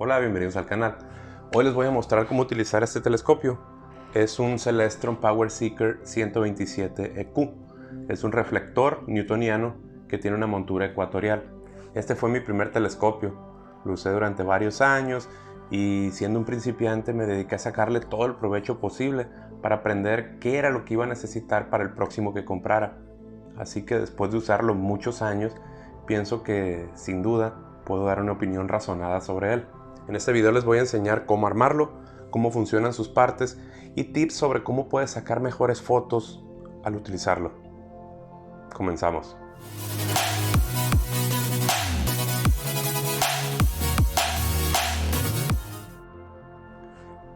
Hola, bienvenidos al canal. Hoy les voy a mostrar cómo utilizar este telescopio. Es un Celestron Power Seeker 127 EQ. Es un reflector newtoniano que tiene una montura ecuatorial. Este fue mi primer telescopio. Lo usé durante varios años y siendo un principiante me dediqué a sacarle todo el provecho posible para aprender qué era lo que iba a necesitar para el próximo que comprara. Así que después de usarlo muchos años, pienso que sin duda puedo dar una opinión razonada sobre él. En este video les voy a enseñar cómo armarlo, cómo funcionan sus partes y tips sobre cómo puedes sacar mejores fotos al utilizarlo. Comenzamos.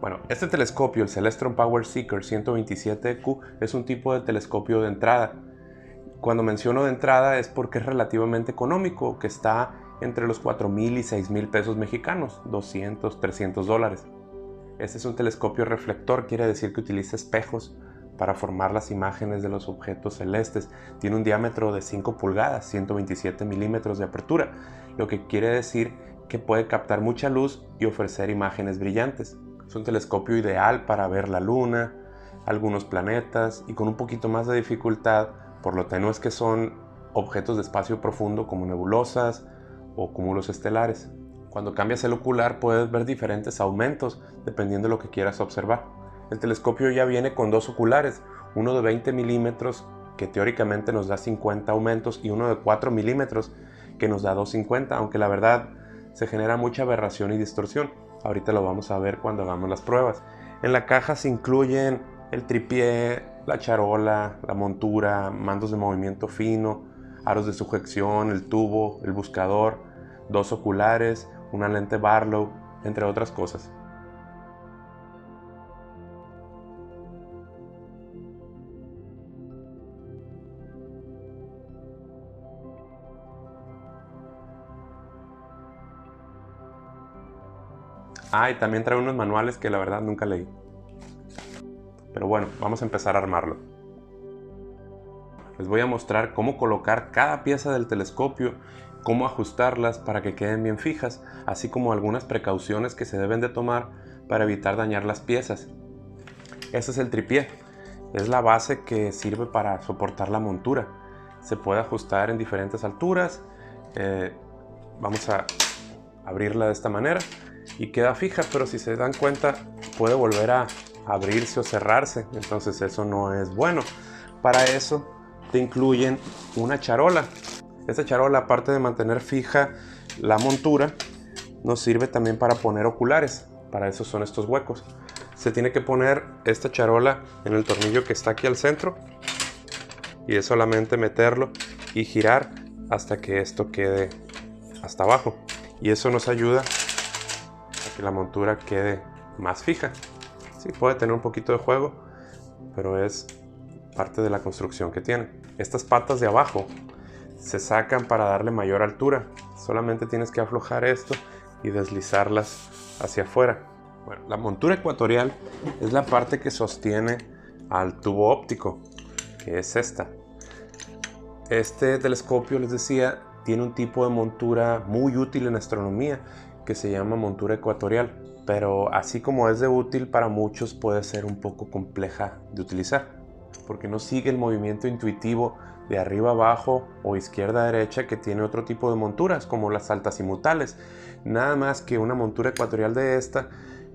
Bueno, este telescopio, el Celestron Power Seeker 127EQ, es un tipo de telescopio de entrada. Cuando menciono de entrada es porque es relativamente económico, que está entre los 4,000 y 6,000 pesos mexicanos, 200, 300 dólares. Este es un telescopio reflector, quiere decir que utiliza espejos para formar las imágenes de los objetos celestes. Tiene un diámetro de 5 pulgadas, 127 milímetros de apertura, lo que quiere decir que puede captar mucha luz y ofrecer imágenes brillantes. Es un telescopio ideal para ver la luna, algunos planetas y con un poquito más de dificultad por lo tenues que son objetos de espacio profundo como nebulosas o cúmulos estelares. Cuando cambias el ocular puedes ver diferentes aumentos dependiendo de lo que quieras observar. El telescopio ya viene con dos oculares, uno de 20 milímetros que teóricamente nos da 50 aumentos y uno de 4 milímetros que nos da 250, aunque la verdad se genera mucha aberración y distorsión. Ahorita lo vamos a ver cuando hagamos las pruebas. En la caja se incluyen el tripié, la charola, la montura, mandos de movimiento fino, aros de sujeción, el tubo, el buscador, dos oculares, una lente Barlow, entre otras cosas. Y también trae unos manuales que la verdad nunca leí. Pero bueno, vamos a empezar a armarlo. Les voy a mostrar cómo colocar cada pieza del telescopio, cómo ajustarlas para que queden bien fijas, así como algunas precauciones que se deben de tomar para evitar dañar las piezas. Este es el tripié, es la base que sirve para soportar la montura. Se puede ajustar en diferentes alturas. Vamos a abrirla de esta manera y queda fija, pero si se dan cuenta puede volver a abrirse o cerrarse, entonces eso no es bueno. Para eso te incluyen una charola. Esta charola, aparte de mantener fija la montura, nos sirve también para poner oculares. Para eso son estos huecos. Se tiene que poner esta charola en el tornillo que está aquí al centro y es solamente meterlo y girar hasta que esto quede hasta abajo, y eso nos ayuda a que la montura quede más fija. Sí, puede tener un poquito de juego, pero es parte de la construcción que tiene. Estas patas de abajo se sacan para darle mayor altura. Solamente tienes que aflojar esto y deslizarlas hacia afuera. Bueno, la montura ecuatorial es la parte que sostiene al tubo óptico, que es esta. Este telescopio, les decía, tiene un tipo de montura muy útil en astronomía que se llama montura ecuatorial, pero así como es de útil para muchos, puede ser un poco compleja de utilizar porque no sigue el movimiento intuitivo de arriba a abajo o izquierda a derecha que tiene otro tipo de monturas como las altasimutales. Nada más que una montura ecuatorial de esta,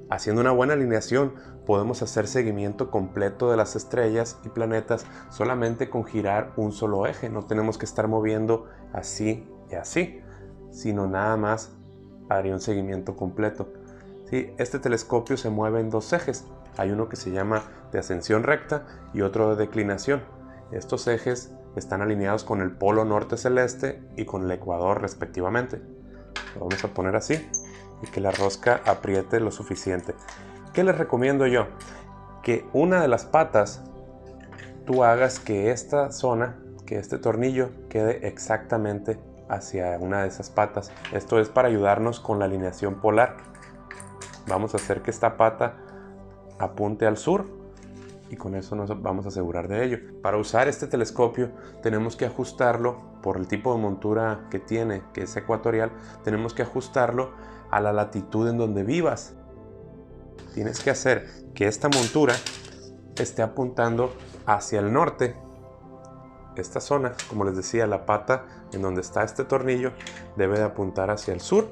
haciendo una buena alineación, podemos hacer seguimiento completo de las estrellas y planetas solamente con girar un solo eje. No tenemos que estar moviendo así y así, sino nada más haría un seguimiento completo. Sí, este telescopio se mueve en dos ejes. Hay uno que se llama de ascensión recta y otro de declinación. Estos ejes están alineados con el polo norte celeste y con el ecuador respectivamente. Lo vamos a poner así y que la rosca apriete lo suficiente. ¿Qué les recomiendo yo? Que una de las patas tú hagas que esta zona, que este tornillo quede exactamente hacia una de esas patas. Esto es para ayudarnos con la alineación polar. Vamos a hacer que esta pata apunte al sur y con eso nos vamos a asegurar de ello. Para usar este telescopio tenemos que ajustarlo por el tipo de montura que tiene, que es ecuatorial. Tenemos que ajustarlo a la latitud en donde vivas. Tienes que hacer que esta montura esté apuntando hacia el norte. Esta zona, como les decía, la pata en donde está este tornillo debe de apuntar hacia el sur,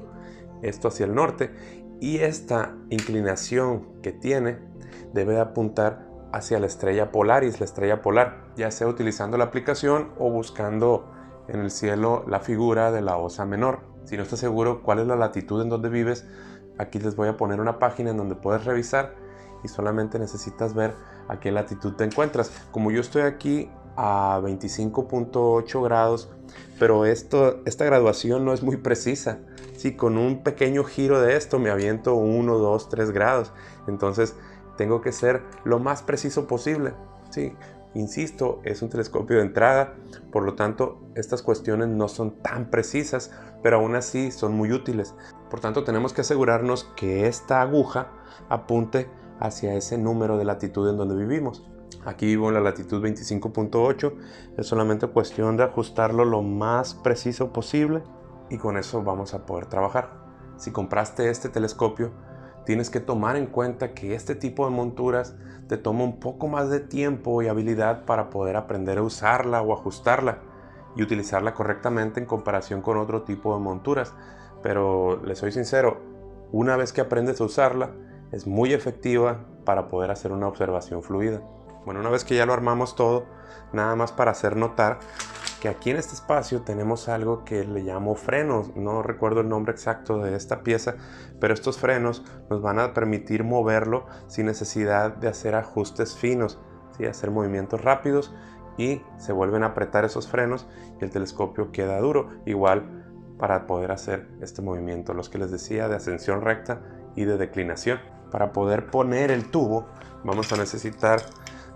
esto hacia el norte, y esta inclinación que tiene debe de apuntar hacia la estrella Polaris, la estrella polar, ya sea utilizando la aplicación o buscando en el cielo la figura de la Osa Menor. Si no estás seguro cuál es la latitud en donde vives, aquí les voy a poner una página en donde puedes revisar y solamente necesitas ver a qué latitud te encuentras. Como yo estoy aquí a 25.8 grados, pero esta graduación no es muy precisa. Si con un pequeño giro de esto me aviento 1, 2, 3 grados, entonces tengo que ser lo más preciso posible. Sí, insisto, es un telescopio de entrada, por lo tanto estas cuestiones no son tan precisas, pero aún así son muy útiles. Por tanto, tenemos que asegurarnos que esta aguja apunte hacia ese número de latitud en donde vivimos. Aquí vivo en la latitud 25.8, es solamente cuestión de ajustarlo lo más preciso posible y con eso vamos a poder trabajar. Si compraste este telescopio, tienes que tomar en cuenta que este tipo de monturas te toma un poco más de tiempo y habilidad para poder aprender a usarla o ajustarla y utilizarla correctamente en comparación con otro tipo de monturas. Pero les soy sincero, una vez que aprendes a usarla, es muy efectiva para poder hacer una observación fluida. Bueno, una vez que ya lo armamos todo, nada más para hacer notar que aquí en este espacio tenemos algo que le llamo frenos. No recuerdo el nombre exacto de esta pieza, pero estos frenos nos van a permitir moverlo sin necesidad de hacer ajustes finos, ¿sí? Hacer movimientos rápidos y se vuelven a apretar esos frenos y el telescopio queda duro. Igual para poder hacer este movimiento, los que les decía, de ascensión recta y de declinación. Para poder poner el tubo vamos a necesitar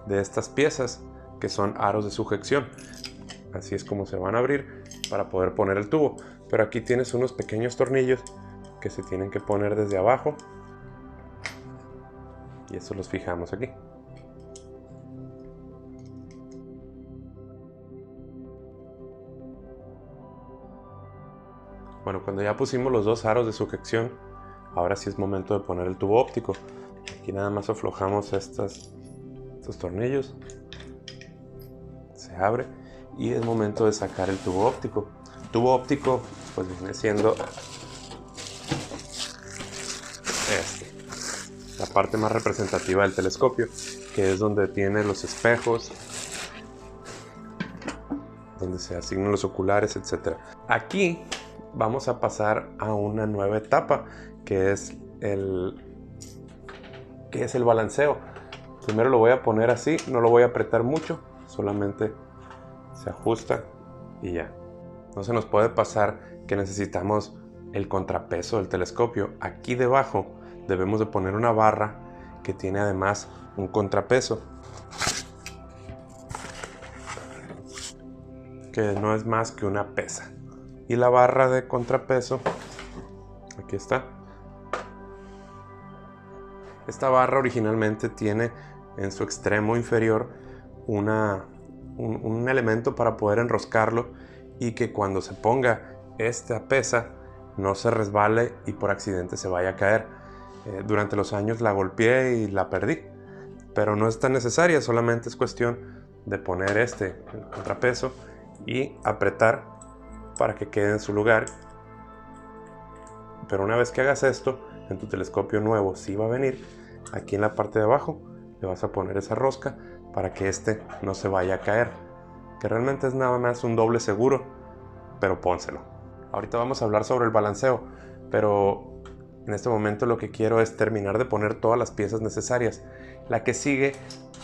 de estas piezas que son aros de sujeción. Así es como se van a abrir para poder poner el tubo. Pero aquí tienes unos pequeños tornillos que se tienen que poner desde abajo y estos los fijamos aquí. Bueno, cuando ya pusimos los dos aros de sujeción, ahora sí es momento de poner el tubo óptico. Aquí nada más aflojamos estos tornillos, se abre y es momento de sacar el tubo óptico. El tubo óptico pues viene siendo la parte más representativa del telescopio, que es donde tiene los espejos, donde se asignan los oculares, etc. Aquí vamos a pasar a una nueva etapa, que es el balanceo. Primero lo voy a poner así, no lo voy a apretar mucho, solamente se ajusta y ya. No se nos puede pasar que necesitamos el contrapeso del telescopio. Aquí debajo debemos de poner una barra que tiene además un contrapeso, que no es más que una pesa. Y la barra de contrapeso, aquí está. Esta barra originalmente tiene en su extremo inferior un elemento para poder enroscarlo y que cuando se ponga esta pesa no se resbale y por accidente se vaya a caer. Durante los años la golpeé y la perdí, pero no es tan necesaria, solamente es cuestión de poner el contrapeso y apretar para que quede en su lugar. Pero una vez que hagas esto, en tu telescopio nuevo sí va a venir aquí en la parte de abajo, le vas a poner esa rosca para que no se vaya a caer, que realmente es nada más un doble seguro, pero pónselo. Ahorita vamos a hablar sobre el balanceo, pero en este momento lo que quiero es terminar de poner todas las piezas necesarias. La que sigue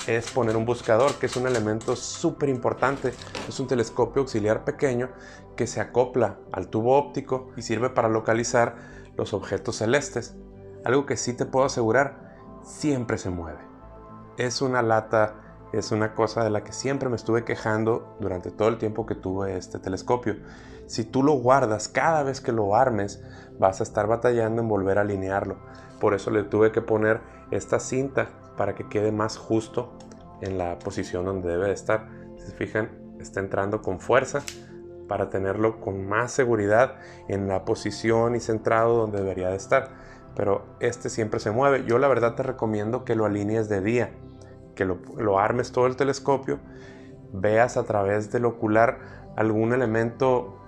es poner un buscador, que es un elemento súper importante. Es un telescopio auxiliar pequeño que se acopla al tubo óptico y sirve para localizar los objetos celestes. Algo que sí te puedo asegurar, siempre se mueve. Es una lata, es una cosa de la que siempre me estuve quejando durante todo el tiempo que tuve este telescopio. Si tú lo guardas, cada vez que lo armes, vas a estar batallando en volver a alinearlo. Por eso le tuve que poner esta cinta para que quede más justo en la posición donde debe de estar. Si se fijan, está entrando con fuerza para tenerlo con más seguridad en la posición y centrado donde debería de estar. Pero este siempre se mueve. Yo la verdad te recomiendo que lo alinees de día, que lo armes todo el telescopio, veas a través del ocular algún elemento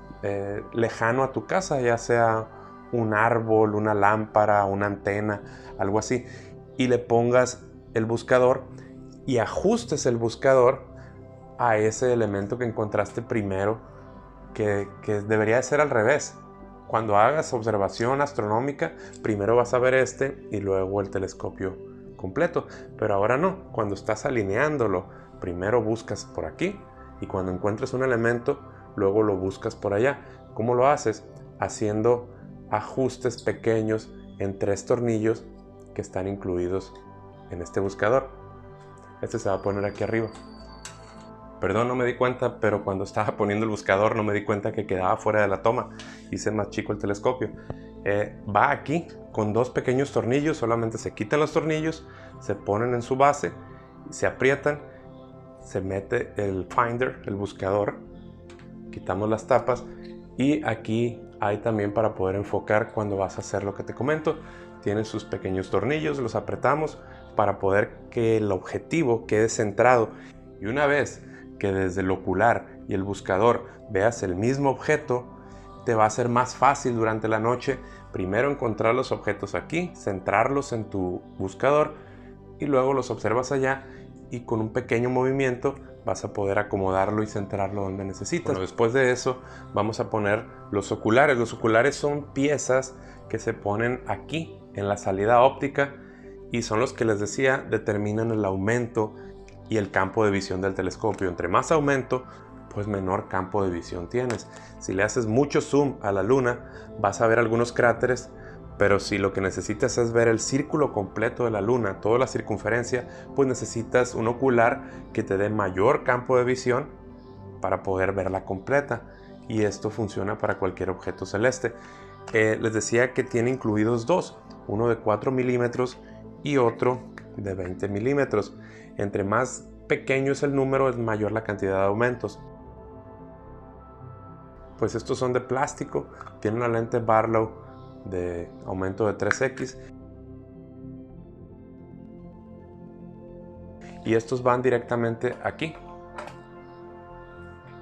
lejano a tu casa, ya sea un árbol, una lámpara, una antena, algo así, y le pongas el buscador y ajustes el buscador a ese elemento que encontraste primero, que debería de ser al revés. Cuando hagas observación astronómica, primero vas a ver este y luego el telescopio completo. Pero ahora no, cuando estás alineándolo, primero buscas por aquí y cuando encuentres un elemento, luego lo buscas por allá. ¿Cómo lo haces? Haciendo ajustes pequeños en 3 tornillos que están incluidos en este buscador. Este se va a poner aquí arriba. Perdón, no me di cuenta, pero cuando estaba poniendo el buscador no me di cuenta que quedaba fuera de la toma. Hice más chico el telescopio. Va aquí con 2 pequeños tornillos, solamente se quitan los tornillos, se ponen en su base, se aprietan, se mete el finder, el buscador, quitamos las tapas y aquí hay también para poder enfocar cuando vas a hacer lo que te comento. Tiene sus pequeños tornillos, los apretamos para poder que el objetivo quede centrado. Y una vez que desde el ocular y el buscador veas el mismo objeto, te va a ser más fácil durante la noche primero encontrar los objetos aquí, centrarlos en tu buscador y luego los observas allá y con un pequeño movimiento vas a poder acomodarlo y centrarlo donde necesitas. Bueno, después de eso vamos a poner los oculares. Los oculares son piezas que se ponen aquí en la salida óptica y son los que les decía determinan el aumento y el campo de visión del telescopio. Entre más aumento, pues menor campo de visión tienes. Si le haces mucho zoom a la luna, vas a ver algunos cráteres, pero si lo que necesitas es ver el círculo completo de la luna, toda la circunferencia, pues necesitas un ocular que te dé mayor campo de visión para poder verla completa. Y esto funciona para cualquier objeto celeste. Les decía que tiene incluidos 2, uno de 4 milímetros y otro de 20 milímetros. Entre más pequeño es el número, es mayor la cantidad de aumentos. Pues estos son de plástico, tienen una lente Barlow de aumento de 3x. Y estos van directamente aquí.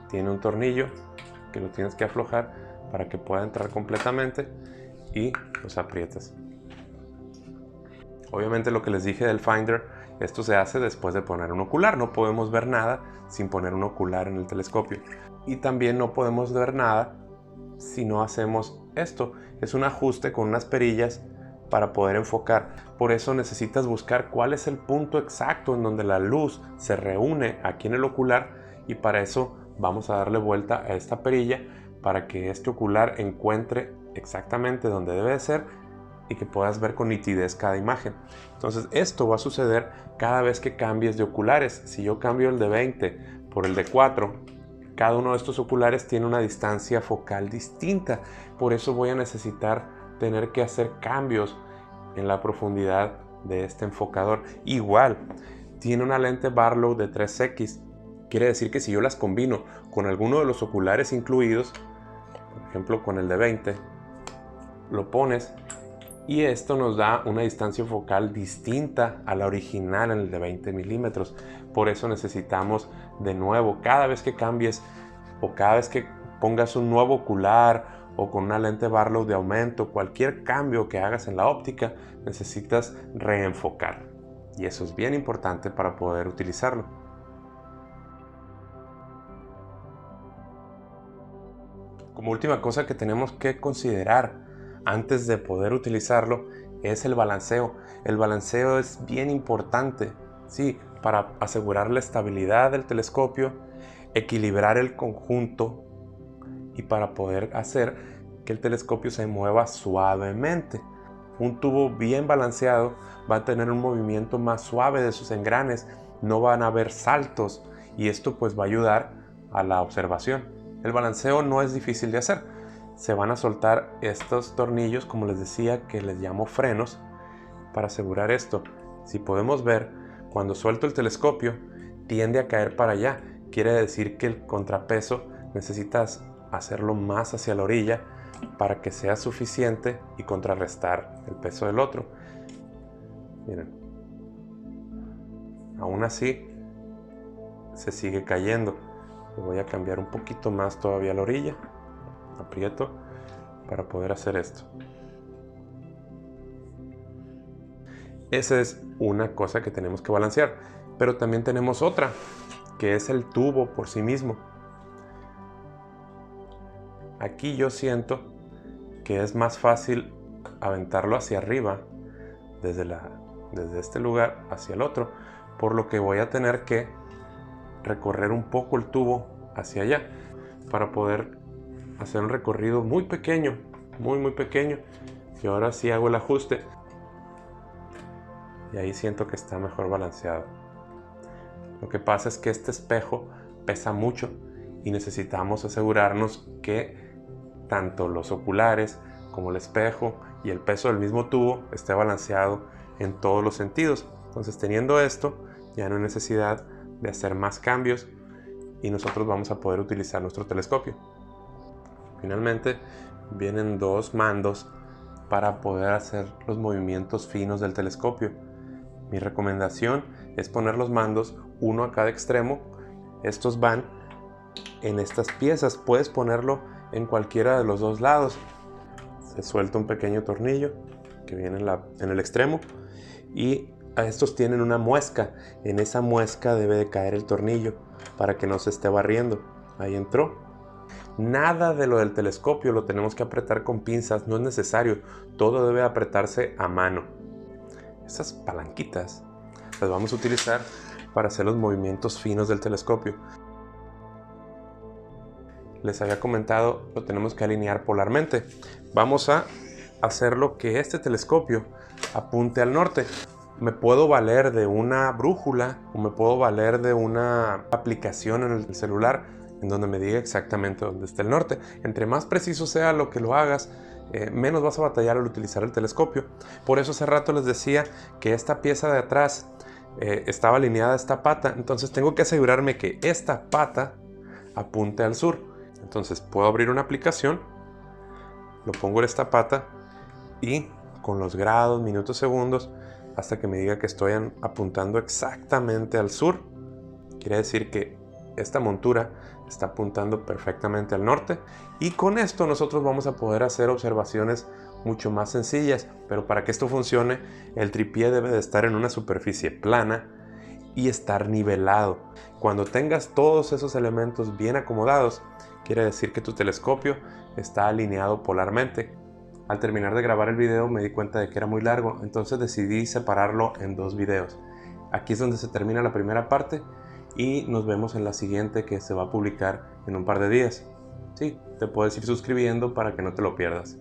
Tiene un tornillo que lo tienes que aflojar para que pueda entrar completamente y los aprietas. Obviamente lo que les dije del finder, esto se hace después de poner un ocular. No podemos ver nada sin poner un ocular en el telescopio. Y también no podemos ver nada si no hacemos esto. Es un ajuste con unas perillas para poder enfocar. Por eso necesitas buscar cuál es el punto exacto en donde la luz se reúne aquí en el ocular y para eso vamos a darle vuelta a esta perilla para que este ocular encuentre exactamente donde debe de ser y que puedas ver con nitidez cada imagen. Entonces esto va a suceder cada vez que cambies de oculares. Si yo cambio el de 20 por el de 4, cada uno de estos oculares tiene una distancia focal distinta. Por eso voy a necesitar tener que hacer cambios en la profundidad de este enfocador. Igual, tiene una lente Barlow de 3x. Quiere decir que si yo las combino con alguno de los oculares incluidos, por ejemplo con el de 20, lo pones y esto nos da una distancia focal distinta a la original en el de 20 milímetros. Por eso necesitamos de nuevo, cada vez que cambies o cada vez que pongas un nuevo ocular o con una lente Barlow de aumento, cualquier cambio que hagas en la óptica, necesitas reenfocar. Y eso es bien importante para poder utilizarlo. Como última cosa que tenemos que considerar antes de poder utilizarlo es el balanceo. El balanceo es bien importante, sí, para asegurar la estabilidad del telescopio, equilibrar el conjunto y para poder hacer que el telescopio se mueva suavemente. Un tubo bien balanceado va a tener un movimiento más suave de sus engranes, no van a haber saltos y esto pues va a ayudar a la observación. El balanceo no es difícil de hacer. Se van a soltar estos tornillos, como les decía, que les llamo frenos, para asegurar esto. Si podemos ver, cuando suelto el telescopio, tiende a caer para allá. Quiere decir que el contrapeso necesitas hacerlo más hacia la orilla para que sea suficiente y contrarrestar el peso del otro. Miren, aún así se sigue cayendo. Voy a cambiar un poquito más todavía la orilla, aprieto para poder hacer esto. Esa es una cosa que tenemos que balancear, pero también tenemos otra, que es el tubo por sí mismo. Aquí yo siento que es más fácil aventarlo hacia arriba, desde este lugar hacia el otro, por lo que voy a tener que recorrer un poco el tubo hacia allá para poder hacer un recorrido muy pequeño, muy pequeño. Y ahora sí hago el ajuste y ahí siento que está mejor balanceado. Lo que pasa es que este espejo pesa mucho y necesitamos asegurarnos que tanto los oculares como el espejo y el peso del mismo tubo esté balanceado en todos los sentidos. Entonces, teniendo esto, ya no hay necesidad de hacer más cambios y nosotros vamos a poder utilizar nuestro telescopio. Finalmente vienen dos mandos para poder hacer los movimientos finos del telescopio. Mi recomendación es poner los mandos uno a cada extremo. Estos van en estas piezas, puedes ponerlo en cualquiera de los dos lados. Se suelta un pequeño tornillo que viene en el extremo y a estos tienen una muesca. En esa muesca debe de caer el tornillo para que no se esté barriendo. Ahí entró. Nada de lo del telescopio lo tenemos que apretar con pinzas, no es necesario. Todo debe apretarse a mano. Esas palanquitas las vamos a utilizar para hacer los movimientos finos del telescopio. Les había comentado, lo tenemos que alinear polarmente. Vamos a hacerlo que este telescopio apunte al norte. Me puedo valer de una brújula o me puedo valer de una aplicación en el celular en donde me diga exactamente dónde está el norte. Entre más preciso sea lo que lo hagas, menos vas a batallar al utilizar el telescopio. Por eso hace rato les decía que esta pieza de atrás estaba alineada a esta pata. Entonces tengo que asegurarme que esta pata apunte al sur. Entonces puedo abrir una aplicación, lo pongo en esta pata y con los grados, minutos, segundos, hasta que me diga que estoy apuntando exactamente al sur, quiere decir que esta montura está apuntando perfectamente al norte. Y con esto nosotros vamos a poder hacer observaciones mucho más sencillas. Pero para que esto funcione, el tripié debe de estar en una superficie plana y estar nivelado. Cuando tengas todos esos elementos bien acomodados, quiere decir que tu telescopio está alineado polarmente. Al terminar de grabar el video me di cuenta de que era muy largo, entonces decidí separarlo en dos videos. Aquí es donde se termina la primera parte y nos vemos en la siguiente, que se va a publicar en un par de días. Sí, te puedes ir suscribiendo para que no te lo pierdas.